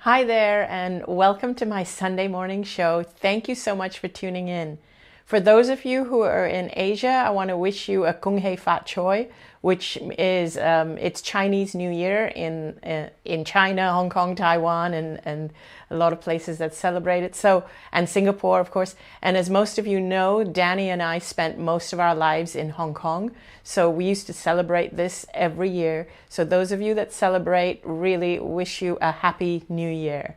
Hi there, and welcome to my Sunday morning show. Thank you so much for tuning in. For those of you who are in Asia, I want to wish you a Kung Hei Fat Choi, which is it's Chinese New Year in China, Hong Kong, Taiwan, and a lot of places that celebrate it. So, and Singapore, of course. And as most of you know, Danny and I spent most of our lives in Hong Kong. So we used to celebrate this every year. So those of you that celebrate, really wish you a happy New Year.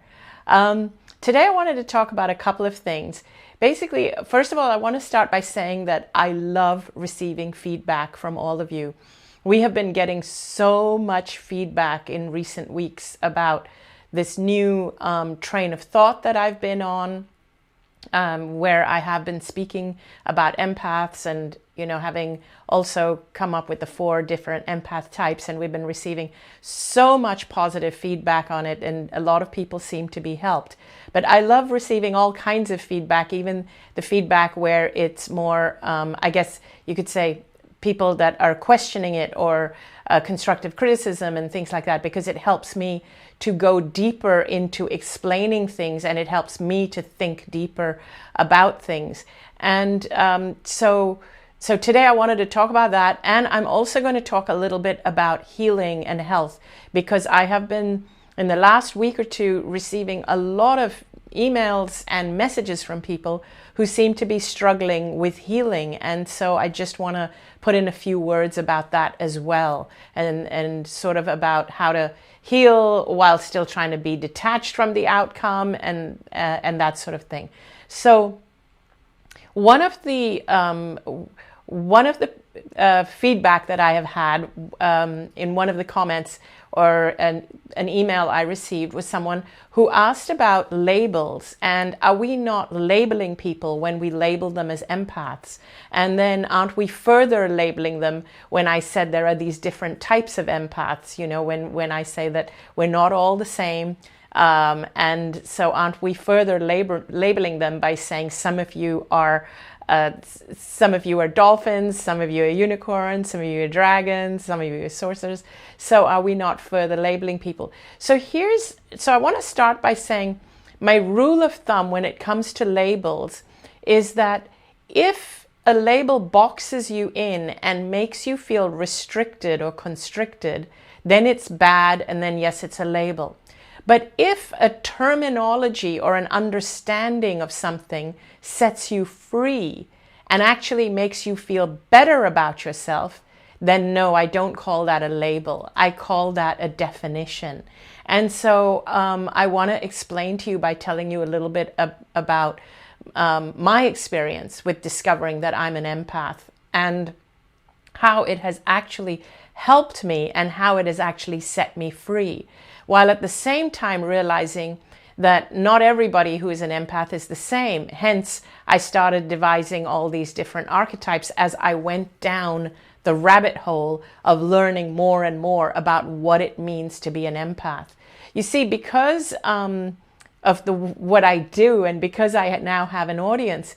Today I wanted to talk about a couple of things. Basically, first of all, I want to start by saying that I love receiving feedback from all of you. We have been getting so much feedback in recent weeks about this new train of thought that I've been on, where I have been speaking about empaths and, having also come up with the 4 different empath types. And we've been receiving so much positive feedback on it. And a lot of people seem to be helped. But I love receiving all kinds of feedback, even the feedback where it's more, I guess you could say, people that are questioning it or constructive criticism and things like that, because it helps me to go deeper into explaining things, and it helps me to think deeper about things. And so today I wanted to talk about that, and I'm also going to talk a little bit about healing and health, because I have been in the last week or two receiving a lot of emails and messages from people who seem to be struggling with healing. And so I just want to put in a few words about that as well, and sort of about how to heal while still trying to be detached from the outcome and that sort of thing. So one of the feedback that I have had in one of the comments or an email I received was someone who asked about labels, and are we not labeling people when we label them as empaths? And then aren't we further labeling them when I said there are these different types of empaths, when I say that we're not all the same. And so aren't we further labeling them by saying some of you are dolphins, some of you are unicorns, some of you are dragons, some of you are sorcerers. So are we not further labeling people? So I want to start by saying my rule of thumb when it comes to labels is that if a label boxes you in and makes you feel restricted or constricted, then it's bad, and then yes, it's a label. But if a terminology or an understanding of something sets you free and actually makes you feel better about yourself, then no, I don't call that a label. I call that a definition. And so I want to explain to you by telling you a little bit about my experience with discovering that I'm an empath and how it has actually helped me and how it has actually set me free, while at the same time realizing that not everybody who is an empath is the same. Hence, I started devising all these different archetypes as I went down the rabbit hole of learning more and more about what it means to be an empath. You see, because of what I do, and because I now have an audience,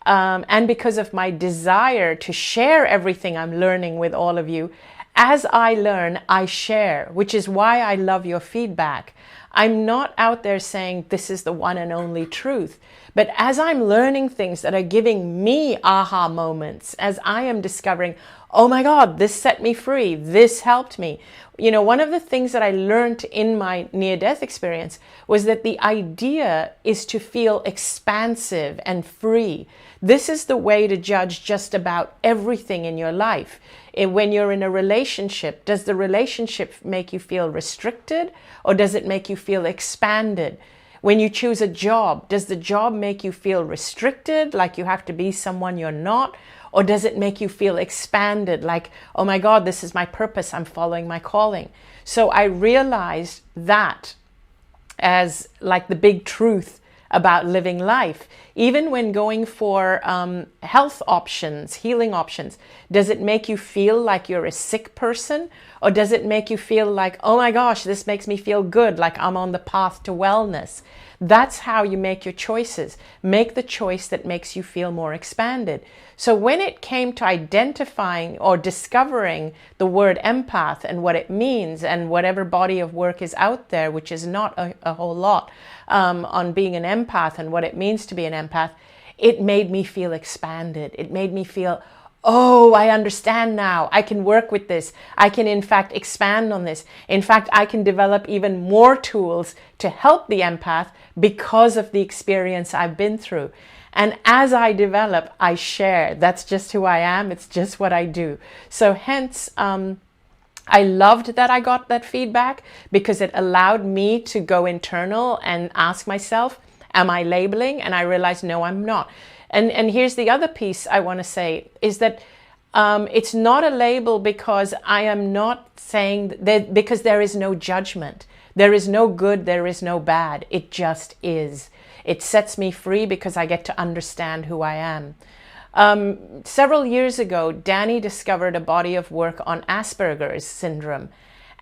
and because of my desire to share everything I'm learning with all of you, as I learn, I share, which is why I love your feedback. I'm not out there saying this is the one and only truth. But as I'm learning things that are giving me aha moments, as I am discovering, oh my God, this set me free, this helped me. One of the things that I learned in my near-death experience was that the idea is to feel expansive and free. This is the way to judge just about everything in your life. When you're in a relationship, does the relationship make you feel restricted, or does it make you feel expanded? When you choose a job, does the job make you feel restricted, like you have to be someone you're not? Or does it make you feel expanded, like, oh my God, this is my purpose, I'm following my calling? So I realized that as like the big truth about living life. Even when going for health options, healing options, does it make you feel like you're a sick person? Or does it make you feel like, oh my gosh, this makes me feel good, like I'm on the path to wellness? That's how you make your choices. Make the choice that makes you feel more expanded. So when it came to identifying or discovering the word empath and what it means, and whatever body of work is out there, which is not a whole lot, on being an empath and what it means to be an empath, it made me feel expanded. It made me feel, oh, I understand now. I can work with this. I can, in fact, expand on this. In fact, I can develop even more tools to help the empath because of the experience I've been through. And as I develop, I share. That's just who I am. It's just what I do. So hence, I loved that I got that feedback, because it allowed me to go internal and ask myself, am I labeling? And I realized, no, I'm not. And here's the other piece I want to say, is that it's not a label, because I am not saying that, because there is no judgment. There is no good, there is no bad. It just is. It sets me free because I get to understand who I am. Several years ago, Danny discovered a body of work on Asperger's syndrome,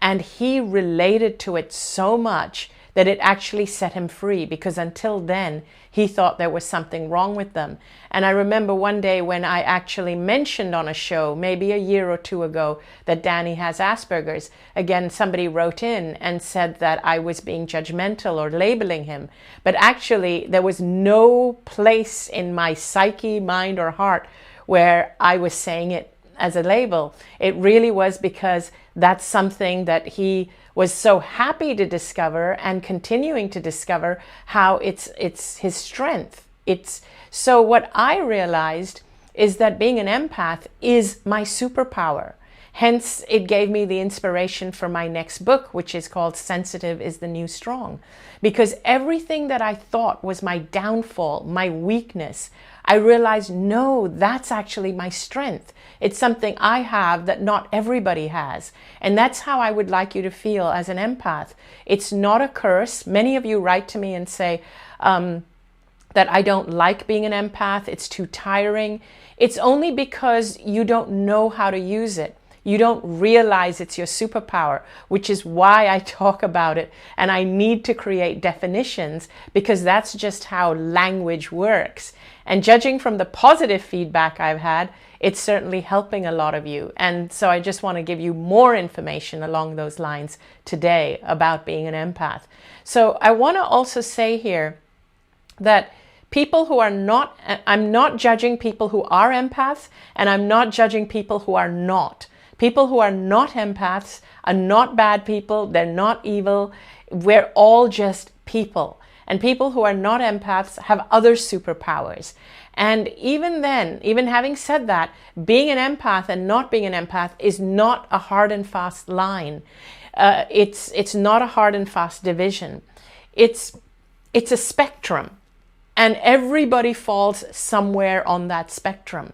and he related to it so much that it actually set him free, because until then he thought there was something wrong with them. And I remember one day when I actually mentioned on a show, maybe a year or two ago, that Danny has Asperger's, again somebody wrote in and said that I was being judgmental or labeling him. But actually there was no place in my psyche, mind or heart where I was saying it as a label. It really was because that's something that he was so happy to discover, and continuing to discover how it's his strength. So what I realized is that being an empath is my superpower. Hence, it gave me the inspiration for my next book, which is called Sensitive is the New Strong. Because everything that I thought was my downfall, my weakness, I realized, no, that's actually my strength. It's something I have that not everybody has. And that's how I would like you to feel as an empath. It's not a curse. Many of you write to me and say that I don't like being an empath. It's too tiring. It's only because you don't know how to use it. You don't realize it's your superpower, which is why I talk about it. And I need to create definitions, because that's just how language works. And judging from the positive feedback I've had, it's certainly helping a lot of you. And so I just want to give you more information along those lines today about being an empath. So I want to also say here that people who are not, I'm not judging people who are empaths, and I'm not judging people who are not. People who are not empaths are not bad people. They're not evil. We're all just people. And people who are not empaths have other superpowers. And even then, even having said that, being an empath and not being an empath is not a hard and fast line. It's not a hard and fast division. It's a spectrum. And everybody falls somewhere on that spectrum.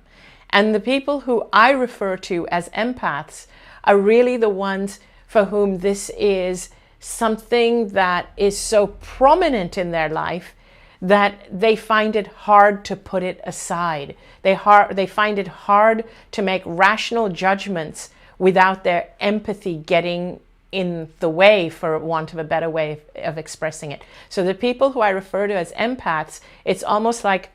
And the people who I refer to as empaths are really the ones for whom this is something that is so prominent in their life that they find it hard to put it aside. They find it hard to make rational judgments without their empathy getting in the way, for want of a better way of expressing it. So the people who I refer to as empaths, it's almost like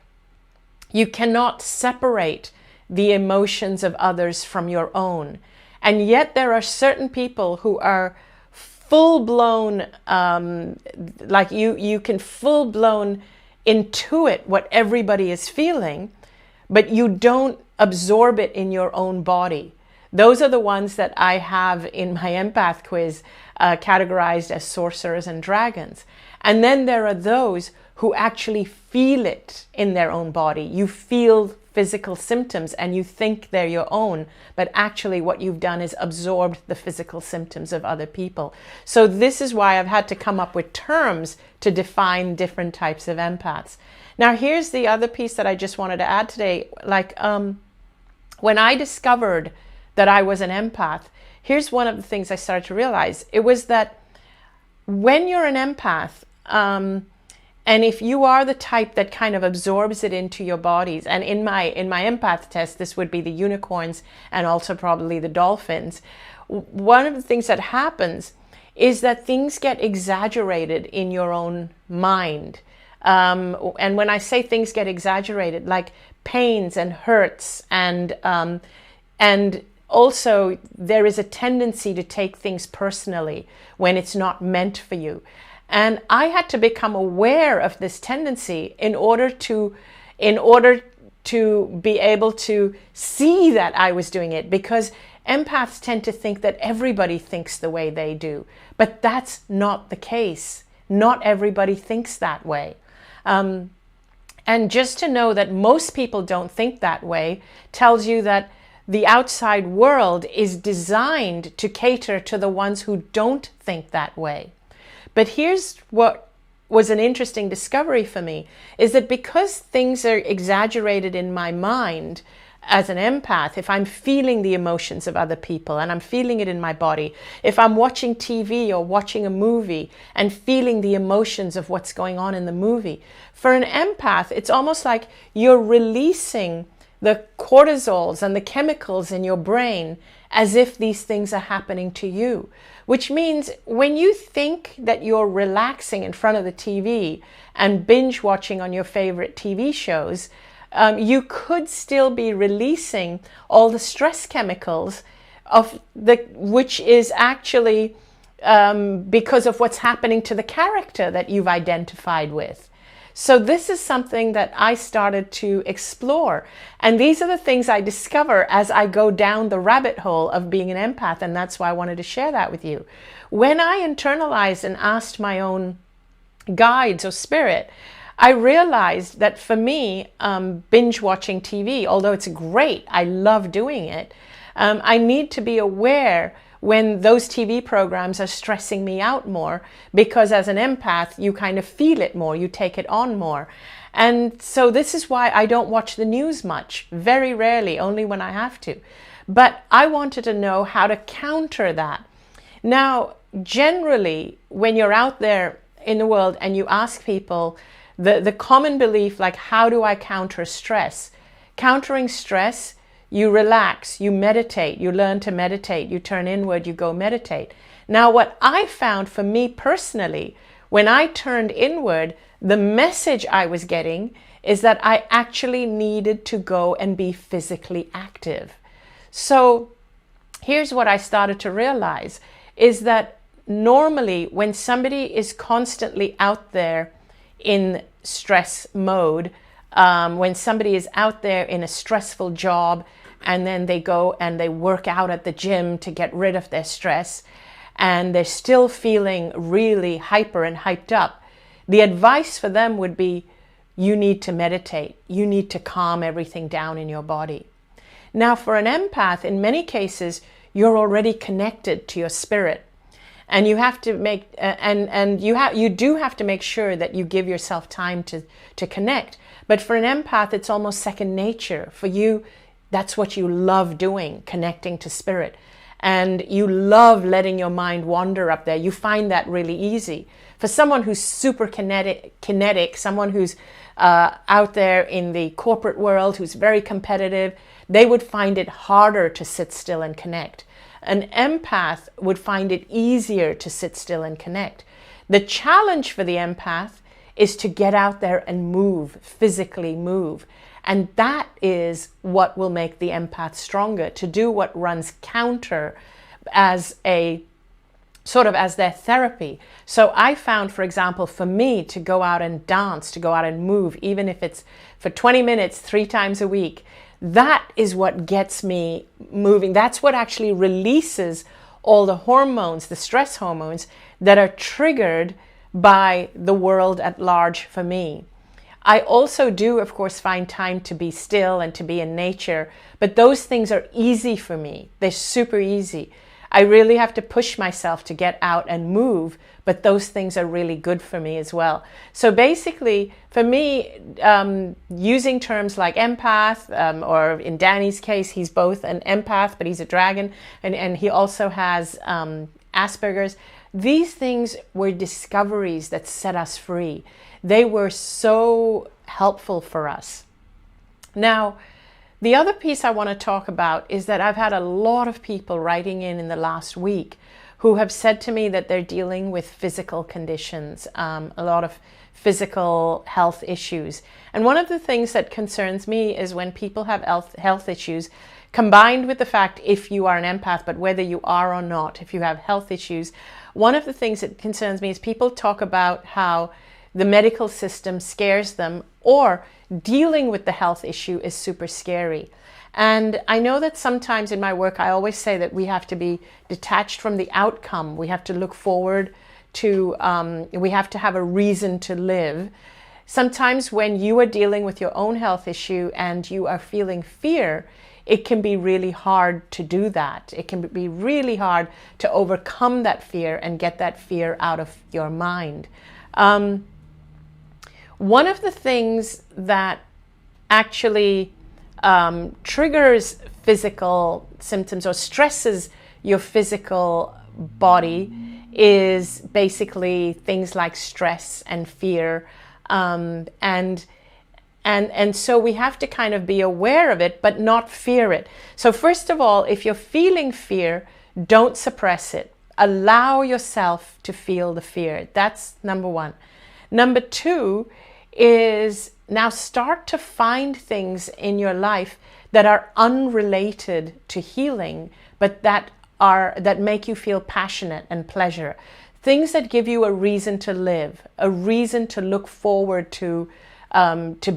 you cannot separate the emotions of others from your own. And yet there are certain people who are full-blown, like you can full-blown intuit what everybody is feeling, but you don't absorb it in your own body. Those are the ones that I have in my empath quiz categorized as sorcerers and dragons. And then there are those who actually feel it in their own body. You feel physical symptoms and you think they're your own, but actually what you've done is absorbed the physical symptoms of other people. So this is why I've had to come up with terms to define different types of empaths. Now here's the other piece that I just wanted to add today. Like when I discovered that I was an empath, here's one of the things I started to realize. It was that when you're an empath, And if you are the type that kind of absorbs it into your bodies, and in my empath test, this would be the unicorns and also probably the dolphins, one of the things that happens is that things get exaggerated in your own mind. And when I say things get exaggerated, like pains and hurts, and also there is a tendency to take things personally when it's not meant for you. And I had to become aware of this tendency in order to be able to see that I was doing it, because empaths tend to think that everybody thinks the way they do. But that's not the case. Not everybody thinks that way. And just to know that most people don't think that way tells you that the outside world is designed to cater to the ones who don't think that way. But here's what was an interesting discovery for me, is that because things are exaggerated in my mind as an empath, if I'm feeling the emotions of other people and I'm feeling it in my body, if I'm watching TV or watching a movie and feeling the emotions of what's going on in the movie, for an empath, it's almost like you're releasing the cortisols and the chemicals in your brain as if these things are happening to you. Which means when you think that you're relaxing in front of the TV and binge watching on your favorite TV shows, you could still be releasing all the stress chemicals which is actually because of what's happening to the character that you've identified with. So this is something that I started to explore. And these are the things I discover as I go down the rabbit hole of being an empath. And that's why I wanted to share that with you. When I internalized and asked my own guides or spirit, I realized that for me, binge watching TV, although it's great, I love doing it, I need to be aware when those TV programs are stressing me out more, because as an empath, you kind of feel it more, you take it on more. And so this is why I don't watch the news much, very rarely, only when I have to. But I wanted to know how to counter that. Now, generally, when you're out there in the world and you ask people, the common belief, like, how do I counter stress? Countering stress, you relax, you meditate, you learn to meditate, you turn inward, you go meditate. Now, what I found for me personally, when I turned inward, the message I was getting is that I actually needed to go and be physically active. So here's what I started to realize, is that normally when somebody is constantly out there in stress mode, when somebody is out there in a stressful job, and then they go and they work out at the gym to get rid of their stress, and they're still feeling really hyper and hyped up, the advice for them would be, you need to meditate. You need to calm everything down in your body. Now, for an empath, in many cases, you're already connected to your spirit. And you have to make, you do have to make sure that you give yourself time to connect. But for an empath, it's almost second nature. For you, that's what you love doing, connecting to spirit. And you love letting your mind wander up there. You find that really easy. For someone who's super kinetic, someone who's out there in the corporate world, who's very competitive, they would find it harder to sit still and connect. An empath would find it easier to sit still and connect. The challenge for the empath is to get out there and move, physically move. And that is what will make the empath stronger, to do what runs counter as a sort of as their therapy. So I found, for example, for me to go out and dance, to go out and move, even if it's for 20 minutes, 3 times a week, that is what gets me moving. That's what actually releases all the hormones, the stress hormones that are triggered by the world at large for me. I also do, of course, find time to be still and to be in nature, but those things are easy for me. They're super easy. I really have to push myself to get out and move, but those things are really good for me as well. So basically, for me, using terms like empath, or in Danny's case, he's both an empath, but he's a dragon, and he also has Asperger's. These things were discoveries that set us free. They were so helpful for us. Now, the other piece I want to talk about is that I've had a lot of people writing in the last week who have said to me that they're dealing with physical conditions, a lot of physical health issues. And one of the things that concerns me is when people have health issues, combined with the fact if you are an empath, but whether you are or not, if you have health issues, one of the things that concerns me is people talk about how the medical system scares them, or dealing with the health issue is super scary. And I know that sometimes in my work, I always say that we have to be detached from the outcome. We have to look forward to, we have to have a reason to live. Sometimes when you are dealing with your own health issue and you are feeling fear, it can be really hard to do that. It can be really hard to overcome that fear and get that fear out of your mind. One of the things that actually triggers physical symptoms or stresses your physical body is basically things like stress and fear. And so we have to kind of be aware of it, but not fear it. So first of all, if you're feeling fear, don't suppress it. Allow yourself to feel the fear. That's number one. Number two is now start to find things in your life that are unrelated to healing, but that make you feel passionate and pleasure. Things that give you a reason to live, a reason to look forward to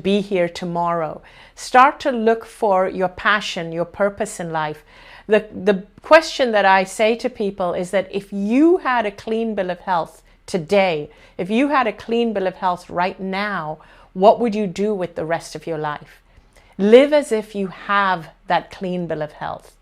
be here tomorrow. Start to look for your passion, your purpose in life. The question that I say to people is that if you had a clean bill of health today, if you had a clean bill of health right now, what would you do with the rest of your life? Live as if you have that clean bill of health.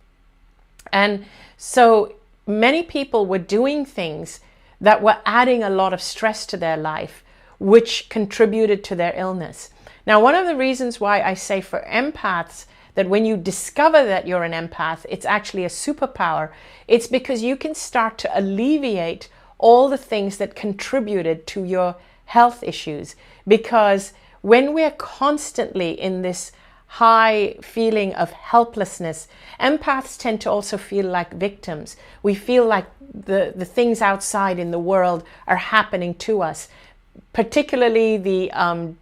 And so many people were doing things that were adding a lot of stress to their life, which contributed to their illness. Now, one of the reasons why I say for empaths that when you discover that you're an empath, it's actually a superpower, it's because you can start to alleviate all the things that contributed to your health issues. Because when we're constantly in this high feeling of helplessness, empaths tend to also feel like victims. We feel like the things outside in the world are happening to us, particularly the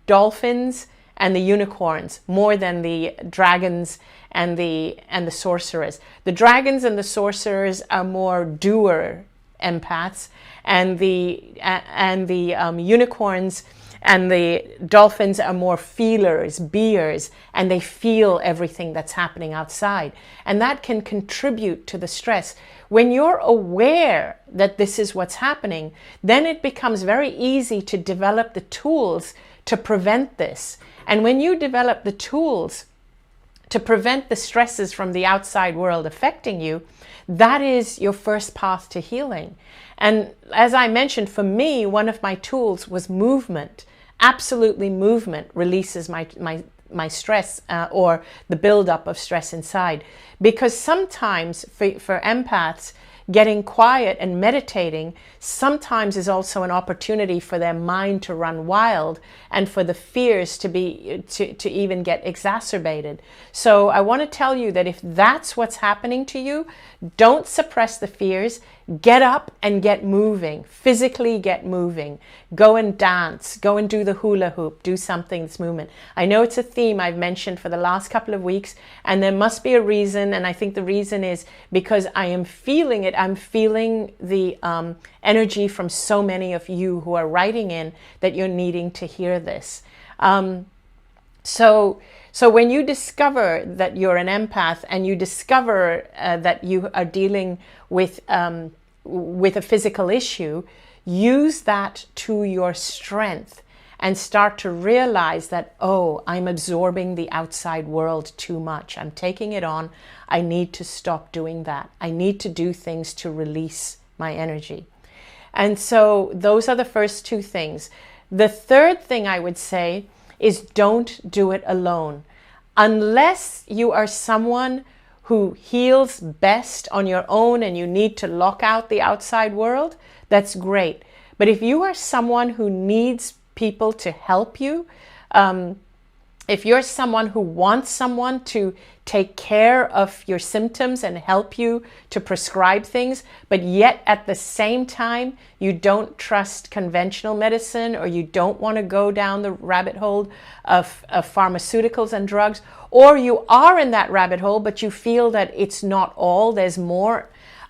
dolphins and the unicorns, more than the dragons and the sorcerers. The dragons and the sorcerers are more doer empaths, and the unicorns and the dolphins are more feelers, beers, and they feel everything that's happening outside. And that can contribute to the stress. When you're aware that this is what's happening, then it becomes very easy to develop the tools to prevent this. And when you develop the tools to prevent the stresses from the outside world affecting you, that is your first path to healing. And as I mentioned, for me, one of my tools was movement. Absolutely, movement releases my stress or the buildup of stress inside. Because sometimes for empaths, getting quiet and meditating sometimes is also an opportunity for their mind to run wild and for the fears to even get exacerbated. So I want to tell you that if that's what's happening to you, don't suppress the fears. Get up and get moving. Physically get moving. Go and dance. Go and do the hula hoop. Do something that's movement. I know it's a theme I've mentioned for the last couple of weeks, and there must be a reason, and I think the reason is because I am feeling it. I'm feeling the energy from so many of you who are writing in that you're needing to hear this. So when you discover that you're an empath and you discover that you are dealing with a physical issue, use that to your strength and start to realize that, oh, I'm absorbing the outside world too much. I'm taking it on. I need to stop doing that. I need to do things to release my energy. And so those are the first two things. The third thing I would say is don't do it alone. Unless you are someone who heals best on your own and you need to lock out the outside world, that's great. But if you are someone who needs people to help you, if you're someone who wants someone to take care of your symptoms and help you to prescribe things, but yet at the same time you don't trust conventional medicine, or you don't want to go down the rabbit hole of pharmaceuticals and drugs, or you are in that rabbit hole but you feel that it's not all, there's more,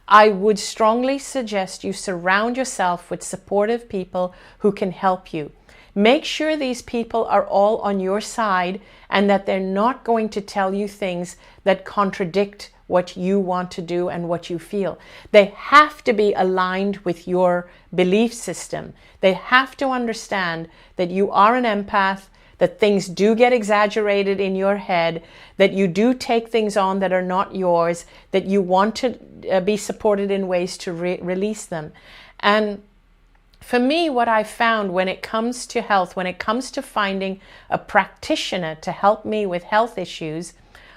I would strongly suggest you surround yourself with supportive people who can help you. Make sure these people are all on your side and that they're not going to tell you things that contradict what you want to do and what you feel. They have to be aligned with your belief system. They have to understand that you are an empath, that things do get exaggerated in your head, that you do take things on that are not yours, that you want to be supported in ways to release them. And for me, what I found when it comes to health, when it comes to finding a practitioner to help me with health issues,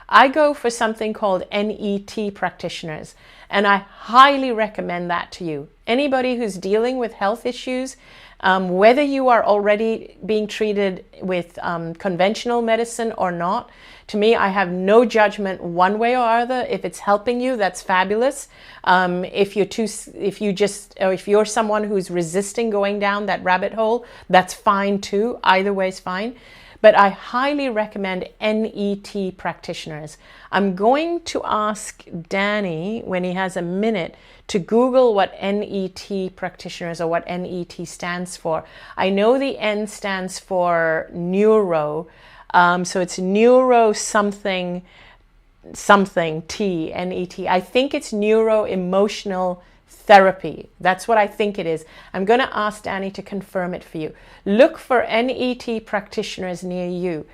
I go for something called NET practitioners. And I highly recommend that to you. Anybody who's dealing with health issues, whether you are already being treated with conventional medicine or not, to me, I have no judgment one way or other. If it's helping you, that's fabulous. If you're someone who's resisting going down that rabbit hole, that's fine too. Either way is fine. But I highly recommend NET practitioners. I'm going to ask Danny, when he has a minute, to Google what NET practitioners, or what NET stands for. I know the N stands for neuro. So it's neuro something T, N-E-T. I think it's neuro-emotional therapy. That's what I think it is. I'm going to ask Danny to confirm it for you. Look for NET practitioners near you.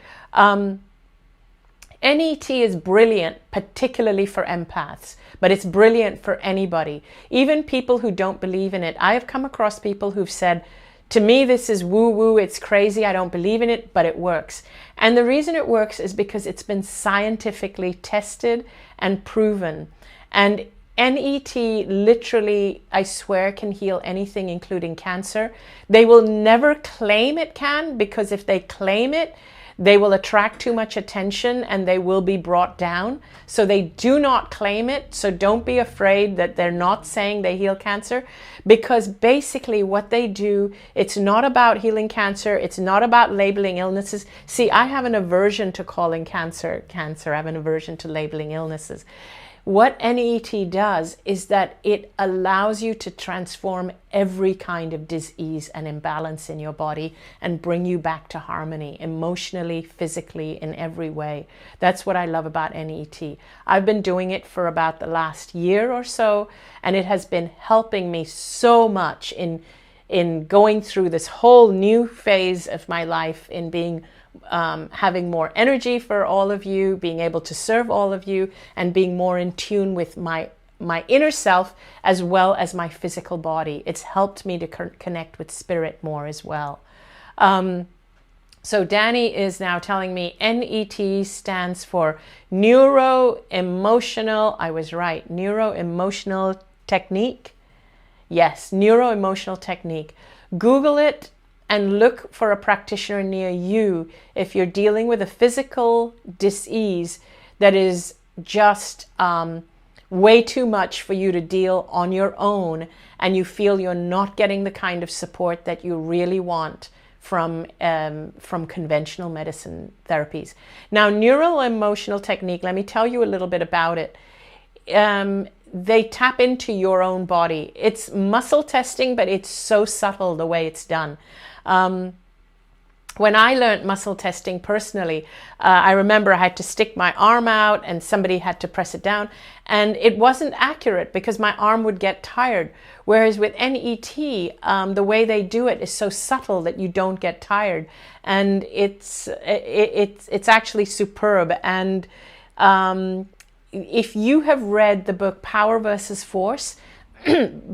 NET is brilliant, particularly for empaths, but it's brilliant for anybody. Even people who don't believe in it. I have come across people who've said, to me, this is woo-woo, it's crazy, I don't believe in it, but it works. And the reason it works is because it's been scientifically tested and proven. And NET literally, I swear, can heal anything, including cancer. They will never claim it can, because if they claim it, they will attract too much attention and they will be brought down. So they do not claim it. So don't be afraid that they're not saying they heal cancer, because basically what they do, it's not about healing cancer. It's not about labeling illnesses. See, I have an aversion to calling cancer cancer. I have an aversion to labeling illnesses. What NET does is that it allows you to transform every kind of disease and imbalance in your body and bring you back to harmony, emotionally, physically, in every way. That's what I love about NET. I've been doing it for about the last year or so, and it has been helping me so much in going through this whole new phase of my life, in being having more energy for all of you, being able to serve all of you, and being more in tune with my inner self as well as my physical body. It's helped me to connect with spirit more as well. So Danny is now telling me NET stands for neuro-emotional, I was right, neuro-emotional technique. Yes, neuro-emotional technique. Google it and look for a practitioner near you if you're dealing with a physical disease that is just way too much for you to deal on your own, and you feel you're not getting the kind of support that you really want from conventional medicine therapies. Now, neuro-emotional technique, let me tell you a little bit about it. They tap into your own body. It's muscle testing, but it's so subtle the way it's done. When I learned muscle testing personally, I remember I had to stick my arm out and somebody had to press it down, and it wasn't accurate because my arm would get tired. Whereas with NET, the way they do it is so subtle that you don't get tired, and it's actually superb. And if you have read the book Power versus Force,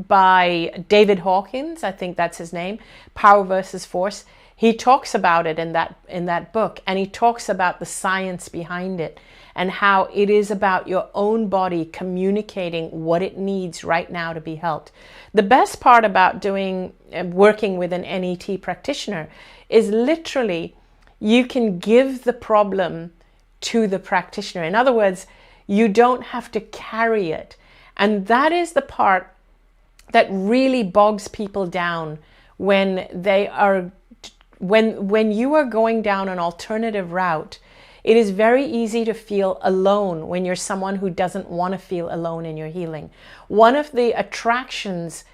by David Hawkins, I think that's his name, Power versus Force. He talks about it in that book, and he talks about the science behind it and how it is about your own body communicating what it needs right now to be helped. The best part about working with an NET practitioner is literally you can give the problem to the practitioner. In other words, you don't have to carry it. And that is the part that really bogs people down when you are going down an alternative route. It is very easy to feel alone when you're someone who doesn't want to feel alone in your healing. One of the attractions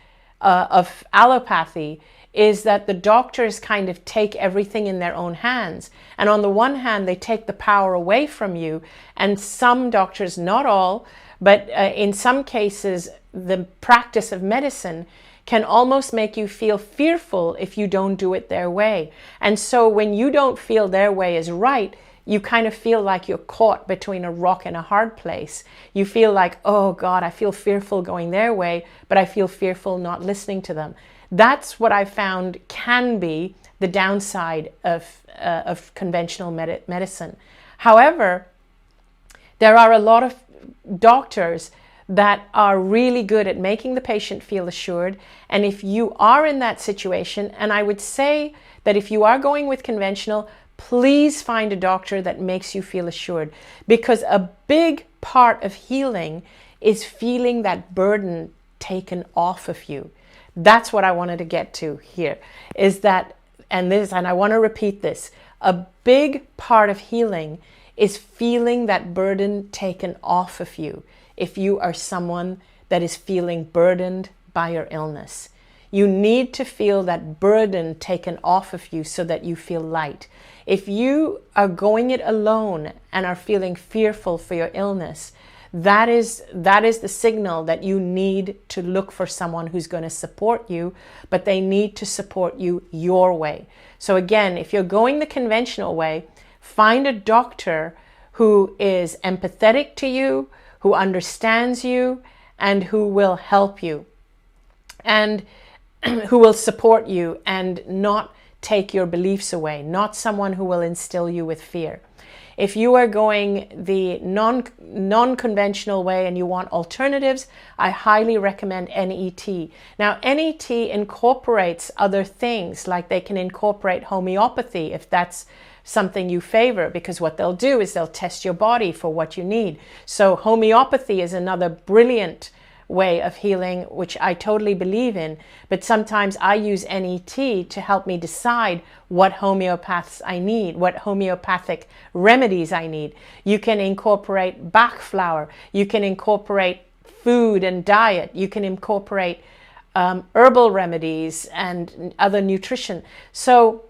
of allopathy is that the doctors kind of take everything in their own hands. And on the one hand, they take the power away from you. And some doctors, not all, but in some cases, the practice of medicine can almost make you feel fearful if you don't do it their way. And so when you don't feel their way is right, you kind of feel like you're caught between a rock and a hard place. You feel like, oh God, I feel fearful going their way, but I feel fearful not listening to them. That's what I found can be the downside of conventional medicine. However, there are a lot of doctors that are really good at making the patient feel assured. And if you are in that situation, and I would say that if you are going with conventional, please find a doctor that makes you feel assured, because a big part of healing is feeling that burden taken off of you. That's what I wanted to get to here, is that, and I want to repeat this, a big part of healing is feeling that burden taken off of you. If you are someone that is feeling burdened by your illness, you need to feel that burden taken off of you so that you feel light. If you are going it alone and are feeling fearful for your illness, that is the signal that you need to look for someone who's going to support you, but they need to support you your way. So again, if you're going the conventional way, find a doctor who is empathetic to you, who understands you, and who will help you, and who will support you and not take your beliefs away, not someone who will instill you with fear. If you are going the non-conventional way and you want alternatives, I highly recommend NET. Now, NET incorporates other things, like they can incorporate homeopathy if that's something you favor, because what they'll do is they'll test your body for what you need. So homeopathy is another brilliant way of healing, which I totally believe in, but sometimes I use NET to help me decide what homeopaths I need, what homeopathic remedies I need. You can incorporate Bach flower, you can incorporate food and diet, you can incorporate herbal remedies and other nutrition. So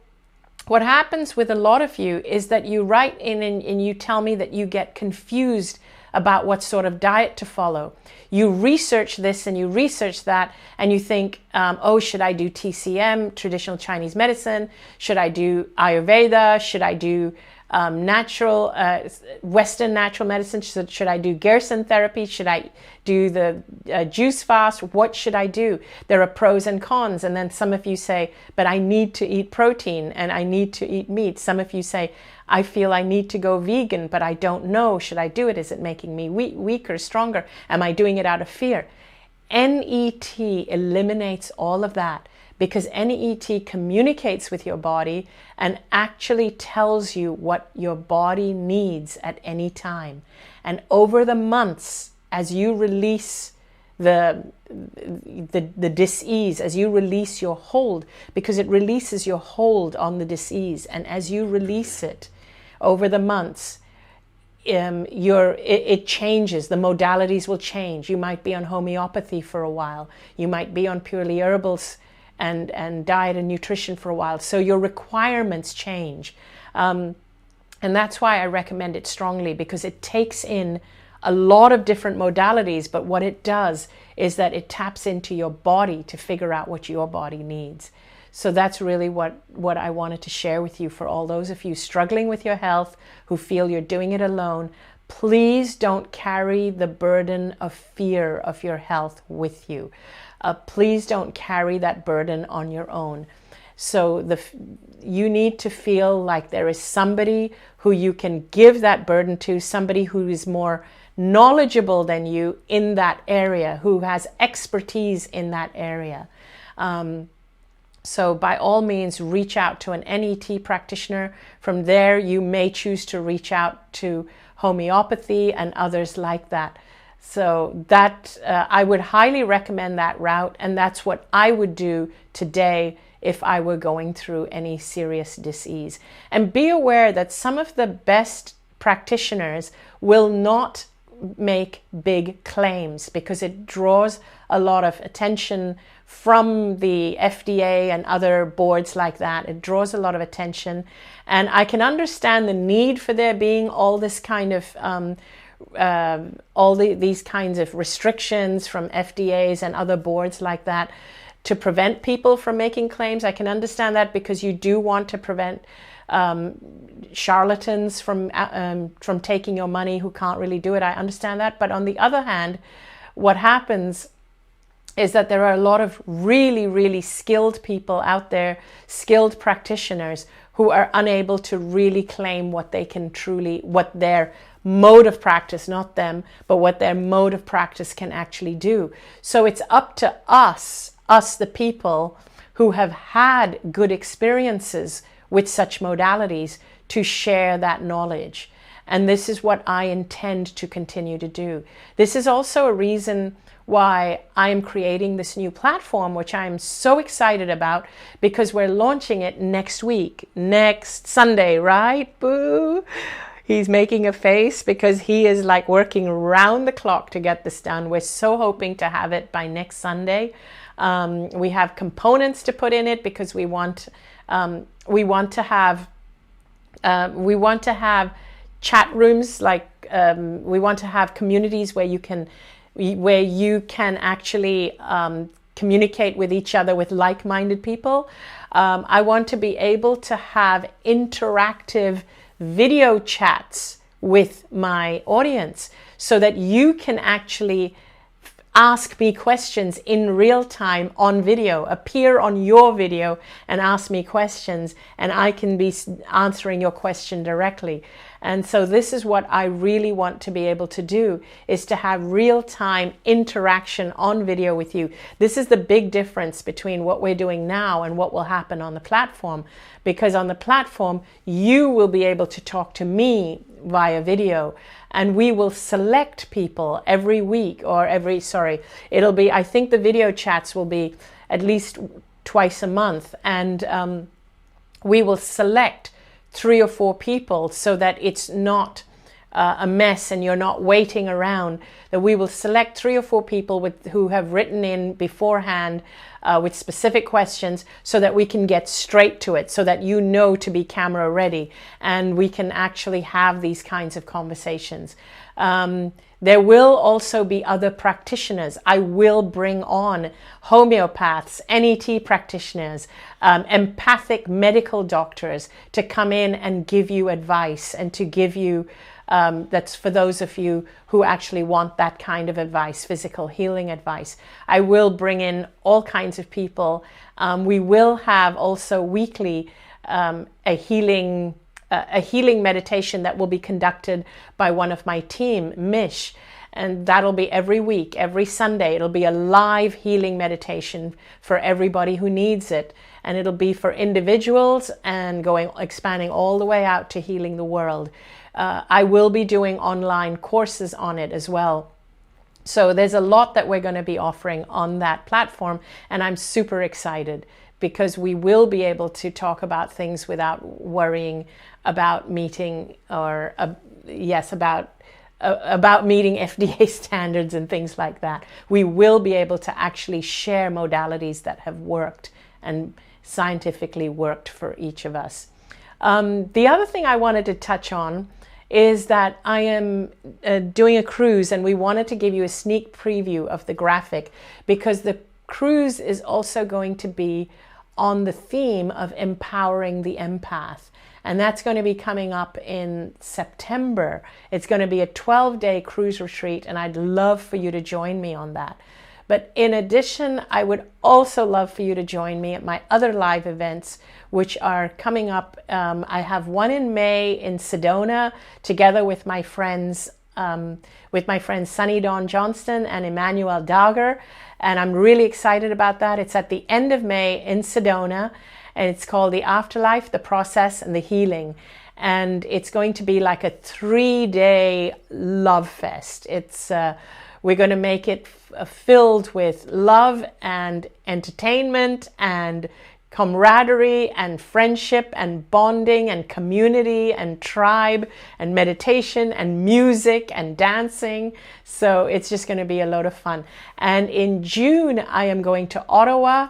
what happens with a lot of you is that you write in and you tell me that you get confused about what sort of diet to follow. You research this and you research that, and you think, oh, should I do TCM, traditional Chinese medicine? Should I do Ayurveda? Should I do Western natural medicine? Should I do Gerson therapy? Should I do the juice fast? What should I do? There are pros and cons. And then some of you say, but I need to eat protein and I need to eat meat. Some of you say, I feel I need to go vegan, but I don't know. Should I do it? Is it making me weaker, stronger? Am I doing it out of fear? NET eliminates all of that, because NET communicates with your body and actually tells you what your body needs at any time. And over the months, as you release the dis-ease, as you release your hold, because it releases your hold on the dis-ease, and as you release it over the months, it changes. The modalities will change. You might be on homeopathy for a while. You might be on purely herbals and diet and nutrition for a while. So your requirements change. And that's why I recommend it strongly, because it takes in a lot of different modalities, but what it does is that it taps into your body to figure out what your body needs. So that's really what I wanted to share with you. For all those of you struggling with your health, who feel you're doing it alone, please don't carry the burden of fear of your health with you. Please don't carry that burden on your own. So you need to feel like there is somebody who you can give that burden to, somebody who is more knowledgeable than you in that area, who has expertise in that area. So by all means, reach out to an NET practitioner. From there, you may choose to reach out to homeopathy and others like that. So that I would highly recommend that route, and that's what I would do today if I were going through any serious disease. And be aware that some of the best practitioners will not make big claims because it draws a lot of attention from the FDA and other boards like that. It draws a lot of attention, and I can understand the need for there being all this kind of these kinds of restrictions from FDAs and other boards like that to prevent people from making claims. I can understand that because you do want to prevent charlatans from taking your money who can't really do it. I understand that. But on the other hand, what happens is that there are a lot of really, really skilled people out there, skilled practitioners who are unable to really claim what they can truly, what their mode of practice, not them, but what their mode of practice can actually do. So it's up to us the people who have had good experiences with such modalities, to share that knowledge. And this is what I intend to continue to do. This is also a reason why I am creating this new platform, which I am so excited about, because we're launching it next week, next Sunday, right? Boo! He's making a face because he is like working round the clock to get this done. We're so hoping to have it by next Sunday. We have components to put in it because we want to have chat rooms, like we want to have communities where you can actually communicate with each other with like-minded people. I want to be able to have interactive video chats with my audience so that you can actually ask me questions in real time on video, appear on your video and ask me questions, and I can be answering your question directly. And so this is what I really want to be able to do, is to have real-time interaction on video with you. This is the big difference between what we're doing now and what will happen on the platform. Because on the platform, you will be able to talk to me via video, and we will select people every week or it'll be, I think the video chats will be at least twice a month, and we will select 3 or 4 people so that it's not a mess and you're not waiting around. That we will select 3 or 4 people who have written in beforehand with specific questions, so that we can get straight to it, so that you know to be camera ready, and we can actually have these kinds of conversations. There will also be other practitioners. I will bring on homeopaths, NET practitioners, empathic medical doctors to come in and give you advice, and to give you, that's for those of you who actually want that kind of advice, physical healing advice. I will bring in all kinds of people. We will have also weekly a healing meditation that will be conducted by one of my team, Mish, and that'll be every week, every Sunday. It'll be a live healing meditation for everybody who needs it, and it'll be for individuals and expanding all the way out to healing the world. I will be doing online courses on it as well. So there's a lot that we're going to be offering on that platform, and I'm super excited because we will be able to talk about things without worrying about meeting about meeting FDA standards and things like that. We will be able to actually share modalities that have worked and scientifically worked for each of us. The other thing I wanted to touch on is that I am doing a cruise, and we wanted to give you a sneak preview of the graphic, because the cruise is also going to be on the theme of empowering the empath. And that's going to be coming up in September. It's going to be a 12-day cruise retreat, and I'd love for you to join me on that. But in addition, I would also love for you to join me at my other live events, which are coming up. I have one in May in Sedona, together with my friends Sunny Dawn Johnston and Emmanuel Dagger. And I'm really excited about that. It's at the end of May in Sedona, and it's called The Afterlife, The Process, and the Healing. And it's going to be like a 3-day love fest. We're going to make it filled with love and entertainment and camaraderie and friendship and bonding and community and tribe and meditation and music and dancing. So it's just going to be a load of fun. And in June, I am going to Ottawa,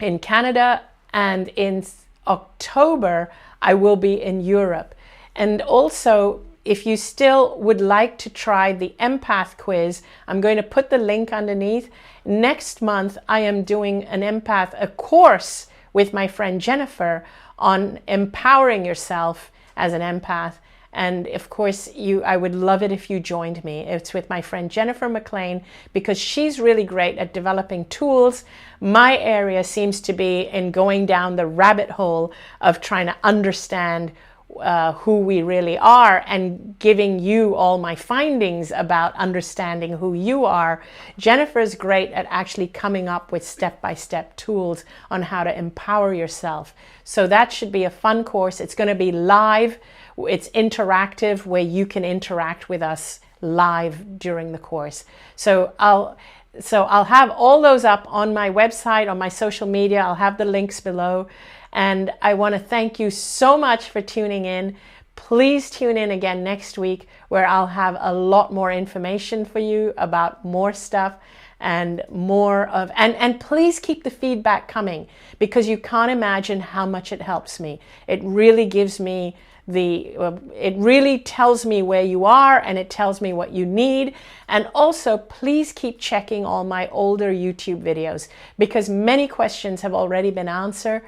in Canada, and in October, I will be in Europe. And also, if you still would like to try the empath quiz, I'm going to put the link underneath. Next month, I am doing a course with my friend Jennifer on empowering yourself as an empath. And of course, I would love it if you joined me. It's with my friend Jennifer McLean, because she's really great at developing tools. My area seems to be in going down the rabbit hole of trying to understand who we really are, and giving you all my findings about understanding who you are. Jennifer's great at actually coming up with step-by-step tools on how to empower yourself. So that should be a fun course. It's going to be live. It's interactive, where you can interact with us live during the course. So I'll have all those up on my website, on my social media. I'll have the links below. And I want to thank you so much for tuning in. Please tune in again next week, where I'll have a lot more information for you about more stuff and more of, and please keep the feedback coming, because you can't imagine how much it helps me. It really gives me it really tells me where you are, and it tells me what you need. And also, please keep checking all my older YouTube videos, because many questions have already been answered.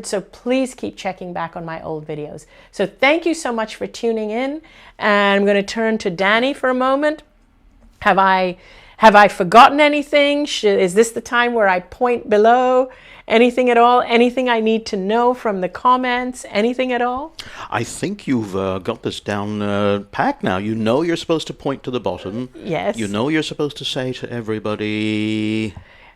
So please keep checking back on my old videos. So thank you so much for tuning in. And I'm going to turn to Danny for a moment. Have I forgotten anything? Is this the time where I point below? Anything at all? Anything I need to know from the comments? Anything at all? I think you've got this down packed now. You know you're supposed to point to the bottom. Yes. You know you're supposed to say to everybody...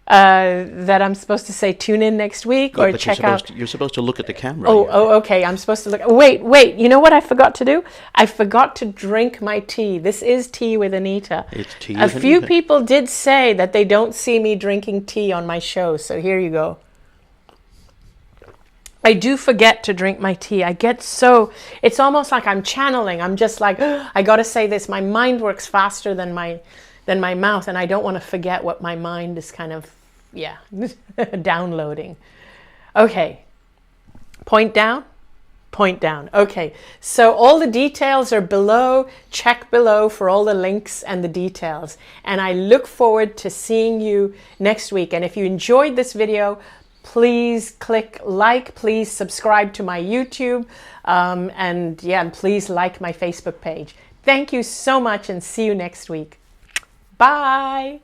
that I'm supposed to say tune in next week, or check out... You're supposed to look at the camera. Oh, okay. I'm supposed to look... Wait. You know what I forgot to do? I forgot to drink my tea. This is Tea with Anita. It's tea with Anita. A few people did say that they don't see me drinking tea on my show, so here you go. I do forget to drink my tea. I get so... It's almost like I'm channeling. I'm just like, I got to say this. My mind works faster than my mouth, and I don't want to forget what my mind is kind of, downloading. Okay. Point down. Okay. So all the details are below. Check below for all the links and the details. And I look forward to seeing you next week. And if you enjoyed this video, please click like, please subscribe to my YouTube, and please like my Facebook page. Thank you so much, and see you next week. Bye.